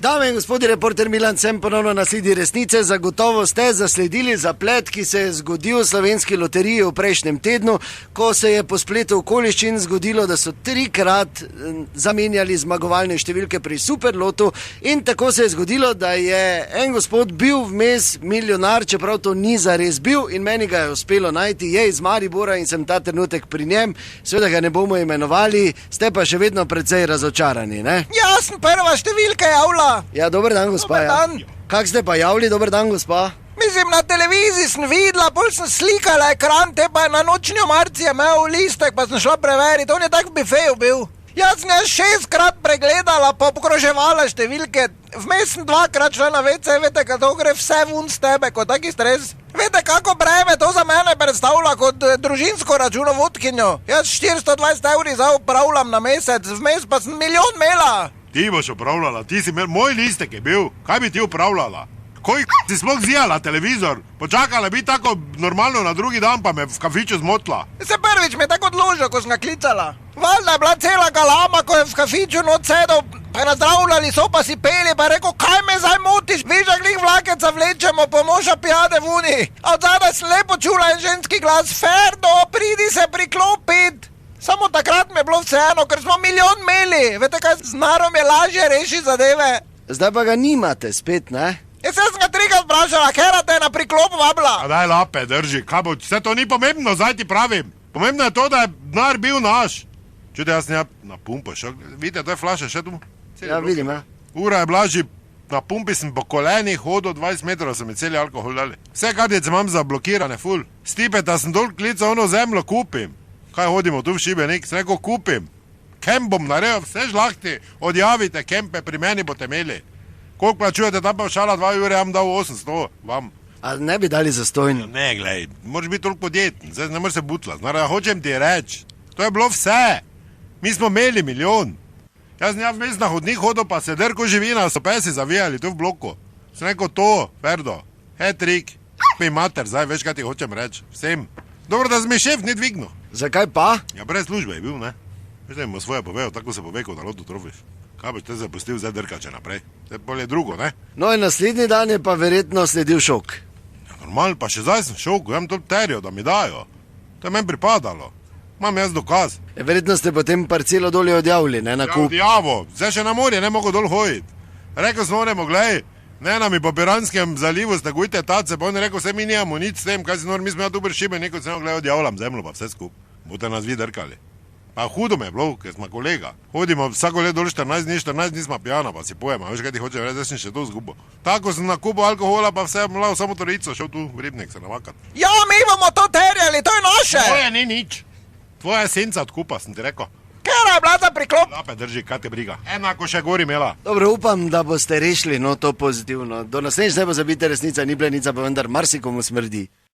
Dame in gospodi, reporter Milan sem ponovno na sledi resnice. Zagotovo ste zasledili zaplet, ki se je zgodil v Slovenski loteriji v prejšnjem tednu, ko se je po spletu okoliščin zgodilo, da so 3-krat zamenjali zmagovalne številke pri Superlotu in tako se je zgodilo, da je en gospod bil vmes milijonar, čeprav to ni zares bil in meni ga je uspelo najti, je iz Maribora in sem ta trenutek pri njem. Seveda ga ne bomo imenovali, ste pa še vedno precej razočarani, ne? Ja, sem prva številka javila. Ja, dober dan, gospa. Dober dan. Ja. Kak ste pa javili, dober dan, gospa? Mislim, na televiziji sem videla, bolj sem slikala ekran, te pa je na nočni omarci imel listek, pa sem šla preveriti, on je tak v bifeju bil. Jaz sem 6-krat pregledala, pa pokroževala številke, vmes sem 2-krat šla na WC, veste, kako to gre vse vun z tebe, kot taki stres. Veste, kako breme to za mene predstavlja kot družinsko računovodkinjo. Jaz 420 € upravljam na mesec, vmes pa sem milijon imela. Ti boš upravljala, ti si imel, moj listek je bil, kaj bi ti upravljala? Koj si sploh zijala televizor? Počakala bi tako normalno na drugi dan, pa me v kafiču zmotla. Se prvič me tako odložil, ko sem ga klicala. Valjda je bila cela galama, ko je v kafiču not sedel, pa nazdravljali so, pa si peli, pa rekel, kaj me zdaj motiš, viš, da glih vlakeca vlečemo, pa moža pijade vuni. A od zadaj sem lepo čula en ženski glas, Ferdo, pridi se priklopit. Samo takrat mi je bilo vseeno, ker smo milijon imeli. Veste kaj, z narom je lažje reši zadeve. Zdaj pa ga nimate spet, ne? Jaz sem ga 3-krat vprašala, kera te na priklop vabila. A daj lape, drži, kaj bo, vse to ni pomembno, zdaj ti pravim. Pomembno je to, da je denar bil naš. Čuti, jaz sem na pumpo šel, vidite, to je flaša še tu? Ja, vidim, ja. Ura je bila že, na pumpi sem po kolenih hodil 20 metrov, so mi celi alkohol dali. Vse kartice imam zablokirane, ful. Stipeta sem dol klical, ono zemljo kupim. Kaj hodimo tu v Šibenik, sem rekel kupim. Kemp bom naredil, vse žlahti, odjavite kempe, pri meni boste imeli. Koliko plačujete, tam pa šala 2 ure, jam dal 800 vam. A ne bi dali zastojno? Ne, glej, moraš biti toliko podjeten, zdaj ne moraš se butlat. Hočem ti reči, to je bilo vse. Mi smo imeli milijon. Jaz sem vmes na hodnik hodil, pa se drko živina, so pesi zavijali tu v bloku. Sem rekel to, Ferdo, hat-trick, mi mater, zdaj veš, kaj ti hočem reči, vsem. Dobro, da si mi šef ni dvignil. Zakaj pa? Ja, brez službe je bil, ne? Veš, da jim bo svoje povedal, tako se pove, ko na lotu trofiš. Kaj boš te zapustil, zdaj drkače naprej? Zdaj bolje drugo, ne? No in naslednji dan je pa verjetno sledil šok. Ja, normalno, pa še zdaj sem v šoku, jam to terijo, da mi dajo. To je meni pripadalo. Imam jaz dokaz. Verjetno ste potem parcelo dolje odjavili, ne, na kup. Ja, odjavo, zdaj še na morje ne mogo dol hojiti. Rekel sem onemu, glej, ne, na mi po Piranskem zalivu stegujte tace, pa on je rekel, vse mi nijamo nič s tem, kaj si nor, mi smo ja tu bršibe, neko se glej, odjavljam zemljo, pa vse skup. Bote nas vi drkali. Pa hudo me je bilo, ker smo kolega. Hodimo vsako let dol 14 dni smo pijana, pa si pojema, veš kaj ti hoče reči, zdaj sem še to zgubo. Tako sem na kupu alkohola, pa vse mlal samo torico, šel tu v Ribnik se navakat. Ja, mi bomo to terjali, to je naše. Tvoje ni nič. Tvoja senca odkupa, sem ti rekel. Kera je bila za priklop? Lape drži, kaj te briga. Enako še gori imela. Dobro, upam, da boste rešili, no, to pozitivno. Do naslednjič ne pozabite, resnica ni blenica, pa vendar marsikomu smrdi.